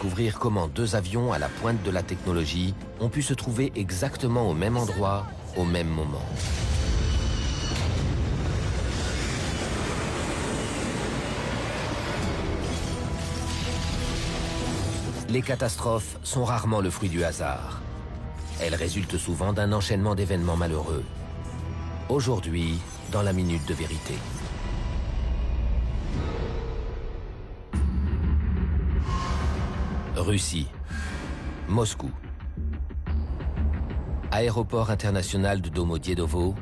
découvrir comment deux avions à la pointe de la technologie ont pu se trouver exactement au même endroit, au même moment. Les catastrophes sont rarement le fruit du hasard. Elles résultent souvent d'un enchaînement d'événements malheureux. Aujourd'hui, dans la Minute de Vérité. Russie. Moscou. Aéroport international de Domodedovo,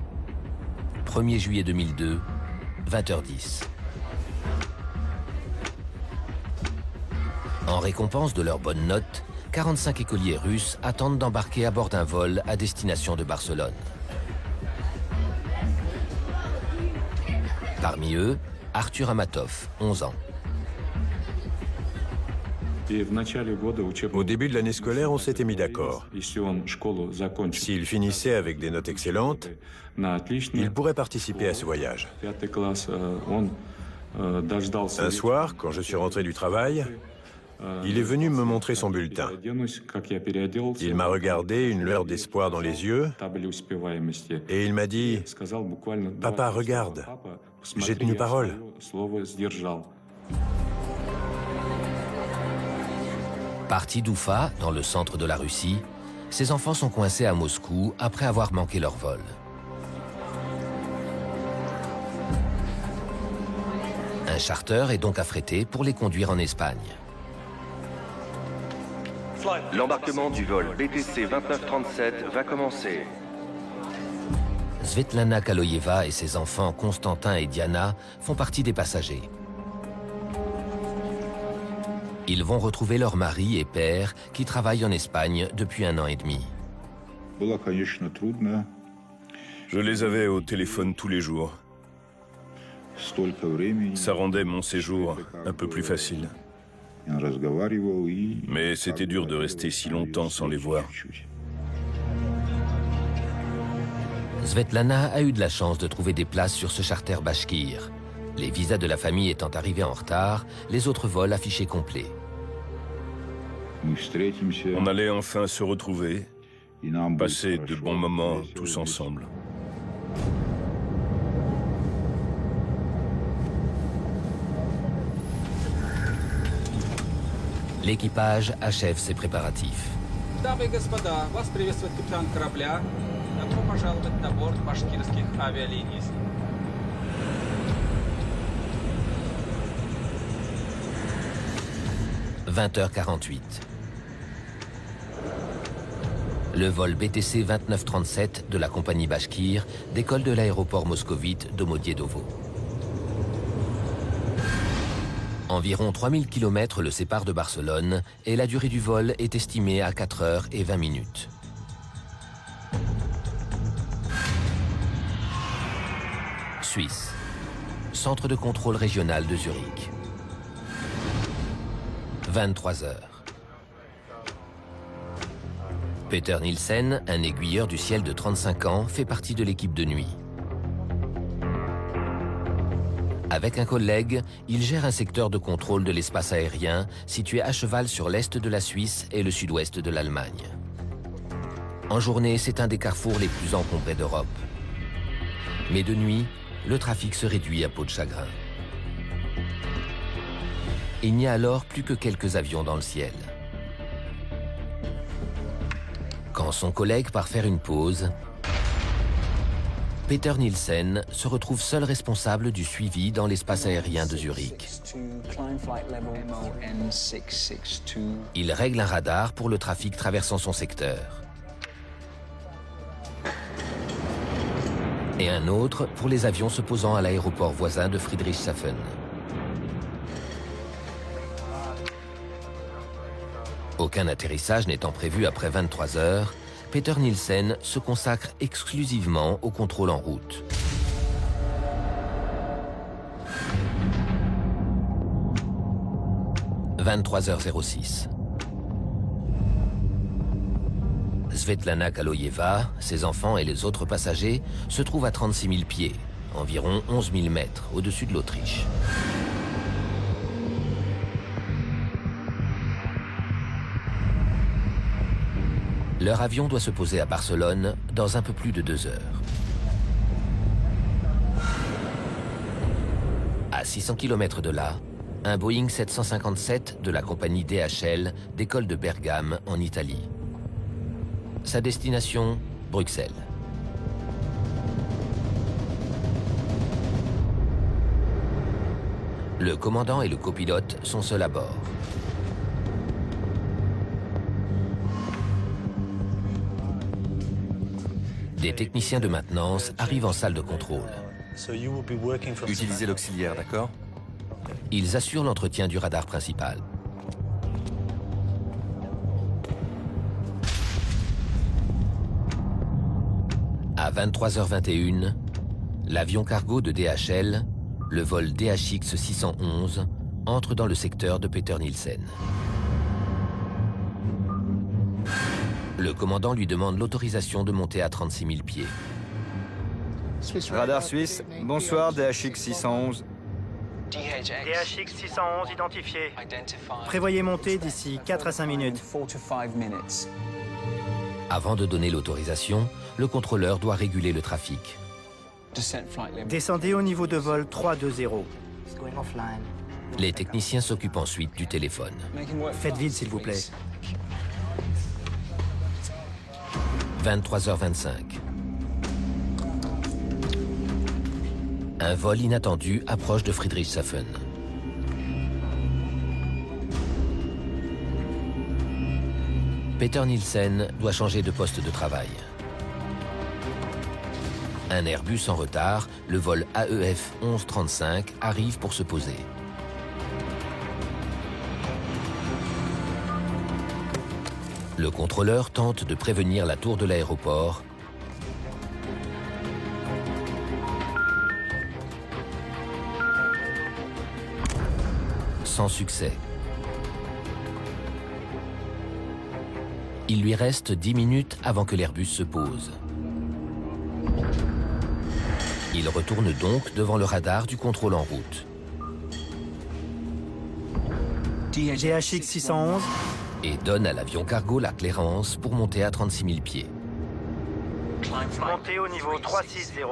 1er juillet 2002, 20h10. En récompense de leurs bonnes notes, 45 écoliers russes attendent d'embarquer à bord d'un vol à destination de Barcelone. Parmi eux, Arthur Amatov, 11 ans. Au début de l'année scolaire, on s'était mis d'accord. S'il finissait avec des notes excellentes, il pourrait participer à ce voyage. Un soir, quand je suis rentré du travail, il est venu me montrer son bulletin. Il m'a regardé, une lueur d'espoir dans les yeux, et il m'a dit « Papa, regarde, j'ai tenu parole ». Partis d'Oufa, dans le centre de la Russie, ces enfants sont coincés à Moscou après avoir manqué leur vol. Un charter est donc affrété pour les conduire en Espagne. L'embarquement du vol BTC 2937 va commencer. Svetlana Kaloyeva et ses enfants Constantin et Diana font partie des passagers. Ils vont retrouver leur mari et père qui travaillent en Espagne depuis 1 an et demi. Je les avais au téléphone tous les jours. Ça rendait mon séjour un peu plus facile. Mais c'était dur de rester si longtemps sans les voir. Svetlana a eu de la chance de trouver des places sur ce charter bachkir. Les visas de la famille étant arrivés en retard, les autres vols affichés complets. On allait enfin se retrouver, passer de bons moments tous ensemble. L'équipage achève ses préparatifs. Дамы и господа, вас приветствует капитан корабля. Добро пожаловать на борт башкирских авиалиний. « 20h48. Le vol BTC 2937 de la compagnie Bachkir décolle de l'aéroport moscovite Domodedovo. Environ 3000 km le séparent de Barcelone et la durée du vol est estimée à 4h20. Suisse. Centre de contrôle régional de Zurich. 23h. Peter Nielsen, un aiguilleur du ciel de 35 ans, fait partie de l'équipe de nuit. Avec un collègue, il gère un secteur de contrôle de l'espace aérien situé à cheval sur l'est de la Suisse et le sud-ouest de l'Allemagne. En journée, c'est un des carrefours les plus encombrés d'Europe. Mais de nuit, le trafic se réduit à peau de chagrin. Il n'y a alors plus que quelques avions dans le ciel. Quand son collègue part faire une pause, Peter Nielsen se retrouve seul responsable du suivi dans l'espace aérien de Zurich. Il règle un radar pour le trafic traversant son secteur. Et un autre pour les avions se posant à l'aéroport voisin de Friedrichshafen. Aucun atterrissage n'étant prévu après 23 heures, Peter Nielsen se consacre exclusivement au contrôle en route. « 23h06. Svetlana Kaloyeva, ses enfants et les autres passagers se trouvent à 36 000 pieds, environ 11 000 mètres au-dessus de l'Autriche. Leur avion doit se poser à Barcelone dans un peu plus de 2 heures. À 600 km de là, un Boeing 757 de la compagnie DHL décolle de Bergame en Italie. Sa destination, Bruxelles. Le commandant et le copilote sont seuls à bord. Des techniciens de maintenance arrivent en salle de contrôle. Utilisez l'auxiliaire, d'accord? Ils assurent l'entretien du radar principal. À 23h21, l'avion cargo de DHL, le vol DHX 611, entre dans le secteur de Peter Nielsen. Le commandant lui demande l'autorisation de monter à 36 000 pieds. Radar suisse, bonsoir, DHX 611. DHX 611 identifié. Prévoyez monter d'ici 4 à 5 minutes. Avant de donner l'autorisation, le contrôleur doit réguler le trafic. Descendez au niveau de vol 320. Les techniciens s'occupent ensuite du téléphone. Faites vite, s'il vous plaît. 23h25. Un vol inattendu approche de Friedrichshafen. Peter Nielsen doit changer de poste de travail. Un Airbus en retard, le vol AEF 1135, arrive pour se poser. Le contrôleur tente de prévenir la tour de l'aéroport. Sans succès. Il lui reste 10 minutes avant que l'Airbus se pose. Il retourne donc devant le radar du contrôle en route. DHX 611. Et donne à l'avion cargo la clairance pour monter à 36 000 pieds. Montez au niveau 360.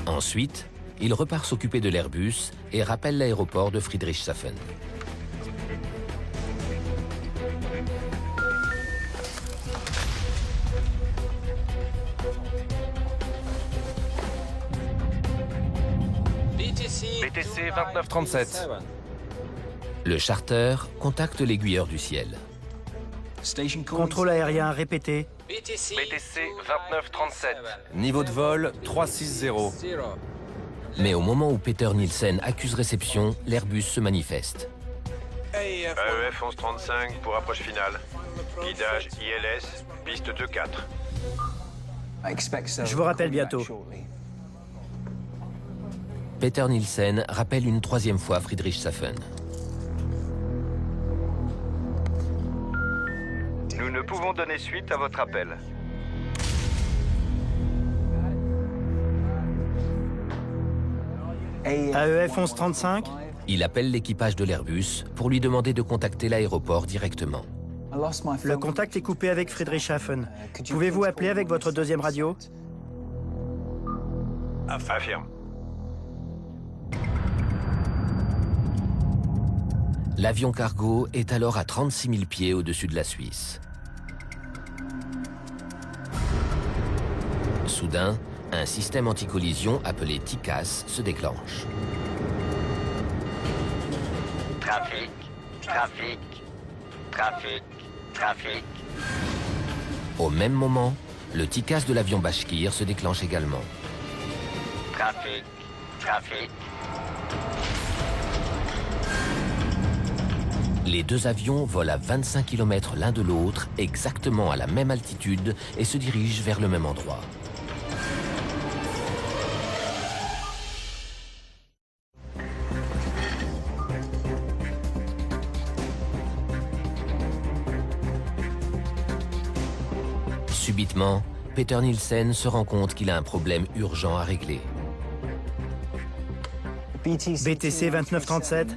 Ensuite, il repart s'occuper de l'Airbus et rappelle l'aéroport de Friedrichshafen. BTC 2937. Le charter contacte l'aiguilleur du ciel. Contrôle aérien répété. BTC 2937. Niveau de vol 360. Mais au moment où Peter Nielsen accuse réception, l'Airbus se manifeste. AEF 1135 pour approche finale. Guidage ILS, piste 2-4. Je vous rappelle bientôt. Peter Nielsen rappelle une troisième fois Friedrichshafen. Nous ne pouvons donner suite à votre appel. AEF 1135. Il appelle l'équipage de l'Airbus pour lui demander de contacter l'aéroport directement. Le contact est coupé avec Friedrichshafen. Pouvez-vous appeler avec votre deuxième radio? Affirme. L'avion cargo est alors à 36 000 pieds au-dessus de la Suisse. Soudain, un système anti-collision appelé TICAS se déclenche. Trafic, trafic, trafic, trafic. Au même moment, le TICAS de l'avion Bashkir se déclenche également. Trafic, trafic. Les deux avions volent à 25 km l'un de l'autre, exactement à la même altitude, et se dirigent vers le même endroit. Subitement, Peter Nielsen se rend compte qu'il a un problème urgent à régler. BTC 2937,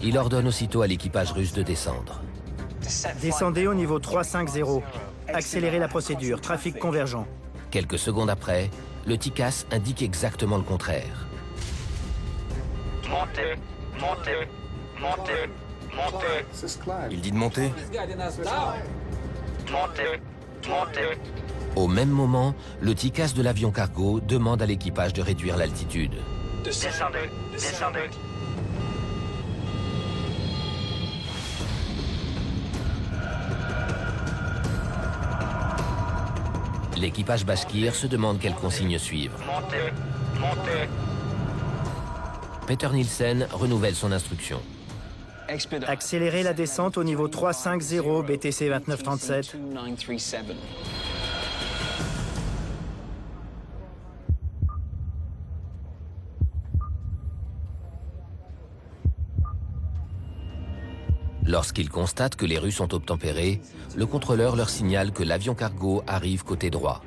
Il ordonne aussitôt à l'équipage russe de descendre. descendez au niveau 350. Accélérez la procédure, trafic convergent. Quelques secondes après, le TICAS indique exactement le contraire. Montez, montez, montez, montez, Il dit de monter. montez, montez. Au même moment, le TICAS de l'avion cargo demande à l'équipage de réduire l'altitude. Descendez, descendez. L'équipage bashkir se demande quelles consignes suivre. Montez, montez. Peter Nielsen renouvelle son instruction. Accélérez la descente au niveau 350 BTC 2937. Lorsqu'ils constatent que les Russes sont obtempérés, le contrôleur leur signale que l'avion cargo arrive côté droit.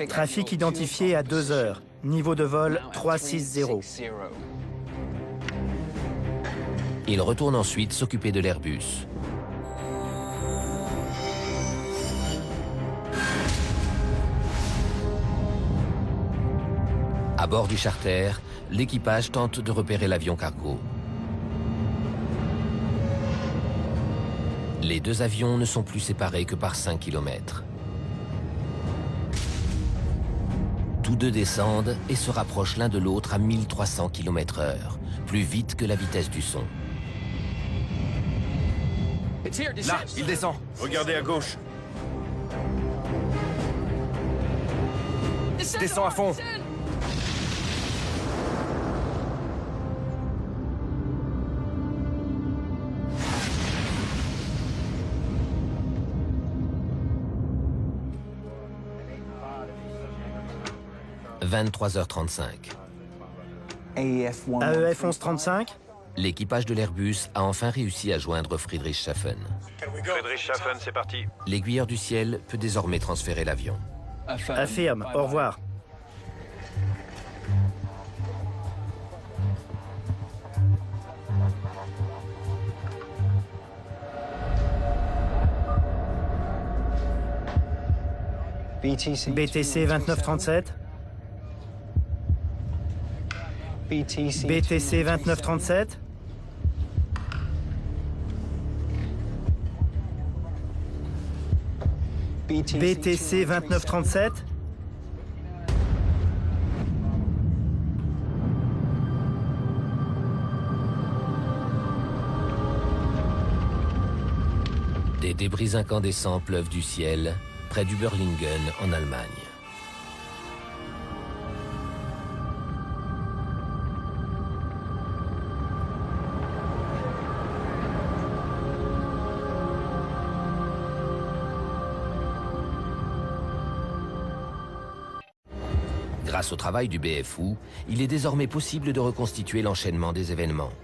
Trafic identifié à 2 heures. Niveau de vol 360. Il retourne ensuite s'occuper de l'Airbus. À bord du charter, l'équipage tente de repérer l'avion cargo. Les deux avions ne sont plus séparés que par 5 km. Tous deux descendent et se rapprochent l'un de l'autre à 1300 km/h, plus vite que la vitesse du son. Là, il descend. Regardez à gauche. Descend à fond. « 23h35. AEF 1135, L'équipage de l'Airbus a enfin réussi à joindre Friedrichshafen. Friedrichshafen, c'est parti. L'aiguilleur du ciel peut désormais transférer l'avion. affirme, au revoir. BTC 2937. BTC 2937. BTC 2937. Des débris incandescents pleuvent du ciel, près du Berlingen, en Allemagne. Grâce au travail du BFU, il est désormais possible de reconstituer l'enchaînement des événements. «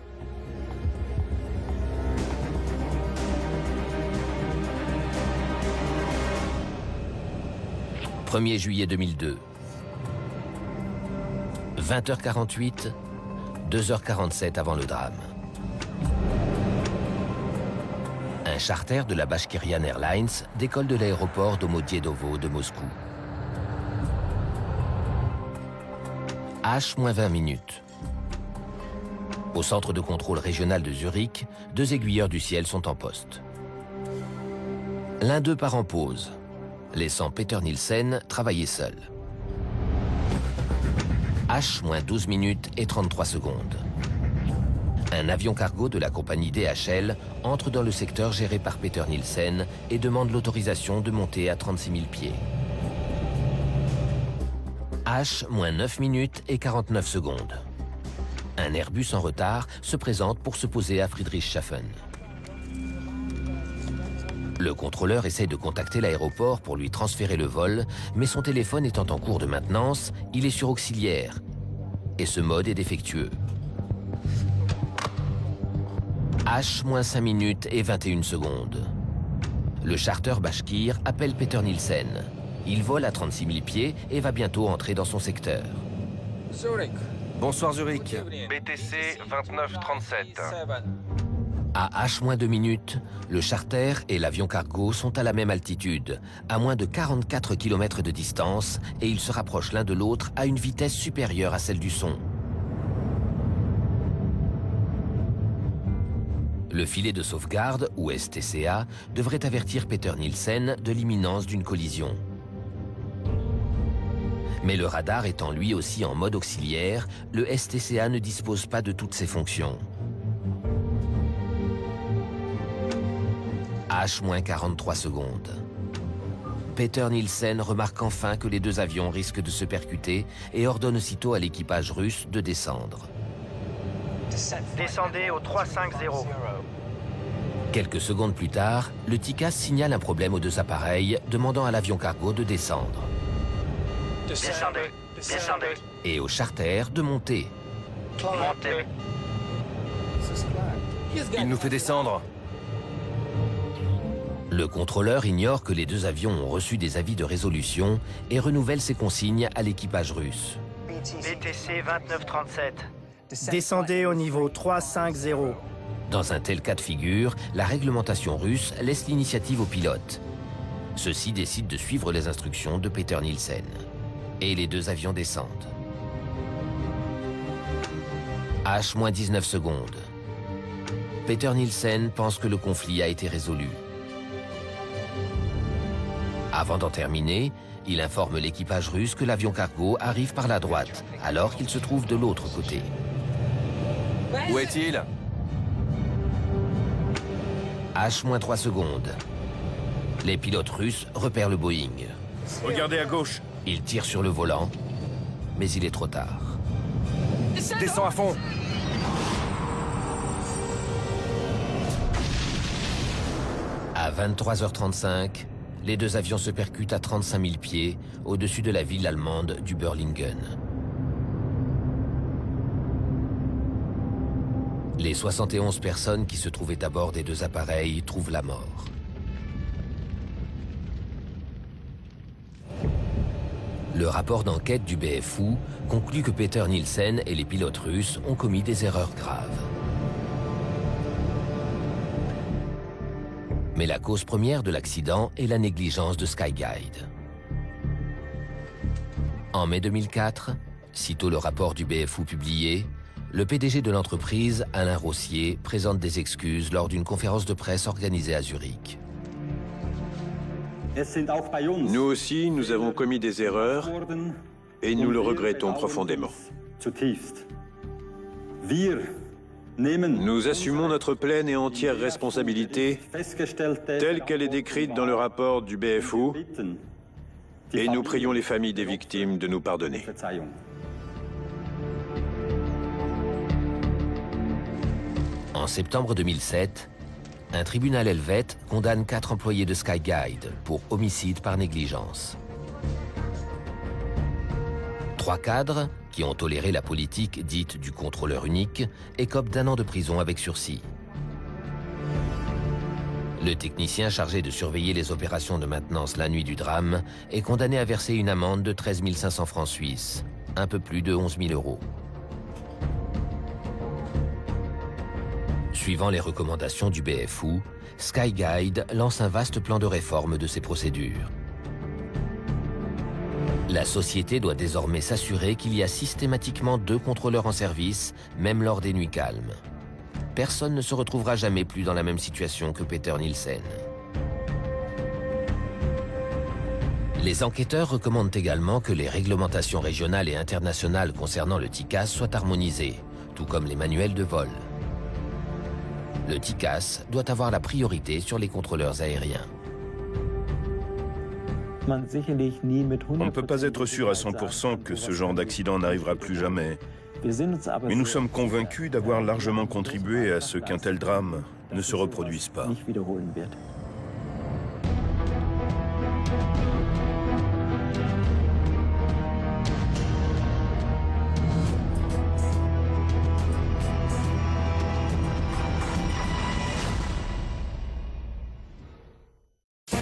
1er juillet 2002. 20h48, 2h47 avant le drame. Un charter de la Bashkirian Airlines décolle de l'aéroport Domodiedovo de Moscou. H-20 minutes. Au centre de contrôle régional de Zurich, 2 aiguilleurs du ciel sont en poste. L'un d'eux part en pause, laissant Peter Nielsen travailler seul. H-12 minutes et 33 secondes. Un avion cargo de la compagnie DHL entre dans le secteur géré par Peter Nielsen et demande l'autorisation de monter à 36 000 pieds. H-9 minutes et 49 secondes. Un Airbus en retard se présente pour se poser à Friedrichshafen. Le contrôleur essaie de contacter l'aéroport pour lui transférer le vol, mais son téléphone étant en cours de maintenance, il est sur auxiliaire. Et ce mode est défectueux. H-5 minutes et 21 secondes. Le charter bashkir appelle Peter Nielsen. Il vole à 36 000 pieds et va bientôt entrer dans son secteur. Zurich, Bonsoir Zurich. BTC 2937. À H-2 minutes, le charter et l'avion cargo sont à la même altitude, à moins de 44 km de distance, et ils se rapprochent l'un de l'autre à une vitesse supérieure à celle du son. Le filet de sauvegarde, ou STCA, devrait avertir Peter Nielsen de l'imminence d'une collision. Mais le radar étant lui aussi en mode auxiliaire, le STCA ne dispose pas de toutes ses fonctions. H-43 secondes. Peter Nielsen remarque enfin que les deux avions risquent de se percuter et ordonne aussitôt à l'équipage russe de descendre. Descendez au 350. Quelques secondes plus tard, le TICAS signale un problème aux deux appareils, demandant à l'avion cargo de descendre. Descendez. Descendez. Et au charter de monter. Montez. Il nous fait descendre. Le contrôleur ignore que les deux avions ont reçu des avis de résolution et renouvelle ses consignes à l'équipage russe. BTC 2937. Descendez au niveau 350. Dans un tel cas de figure, la réglementation russe laisse l'initiative aux pilotes. Ceux-ci décident de suivre les instructions de Peter Nielsen. Et les deux avions descendent. H-19 secondes. Peter Nielsen pense que le conflit a été résolu. Avant d'en terminer, il informe l'équipage russe que l'avion cargo arrive par la droite, alors qu'il se trouve de l'autre côté. Où est-il? H-3 secondes. Les pilotes russes repèrent le Boeing. Regardez à gauche. Ils tirent sur le volant, mais il est trop tard. Descends à fond. À 23h35, les deux avions se percutent à 35 000 pieds au-dessus de la ville allemande du Berlingen. Les 71 personnes qui se trouvaient à bord des deux appareils trouvent la mort. Le rapport d'enquête du BFU conclut que Peter Nielsen et les pilotes russes ont commis des erreurs graves. Mais la cause première de l'accident est la négligence de Skyguide. En mai 2004, sitôt le rapport du BFU publié, le PDG de l'entreprise, Alain Rossier, présente des excuses lors d'une conférence de presse organisée à Zurich. Nous aussi, nous avons commis des erreurs et nous le regrettons profondément. Nous assumons notre pleine et entière responsabilité telle qu'elle est décrite dans le rapport du BFU et nous prions les familles des victimes de nous pardonner. En septembre 2007, un tribunal helvète condamne 4 employés de Skyguide pour homicide par négligence. 3 cadres, qui ont toléré la politique dite du contrôleur unique, écopent d'1 an de prison avec sursis. Le technicien chargé de surveiller les opérations de maintenance la nuit du drame est condamné à verser une amende de 13 500 francs suisses, un peu plus de 11 000 €. Suivant les recommandations du BFU, Skyguide lance un vaste plan de réforme de ses procédures. La société doit désormais s'assurer qu'il y a systématiquement 2 contrôleurs en service, même lors des nuits calmes. Personne ne se retrouvera jamais plus dans la même situation que Peter Nielsen. Les enquêteurs recommandent également que les réglementations régionales et internationales concernant le TICAS soient harmonisées, tout comme les manuels de vol. Le TICAS doit avoir la priorité sur les contrôleurs aériens. On ne peut pas être sûr à 100% que ce genre d'accident n'arrivera plus jamais. Mais nous sommes convaincus d'avoir largement contribué à ce qu'un tel drame ne se reproduise pas.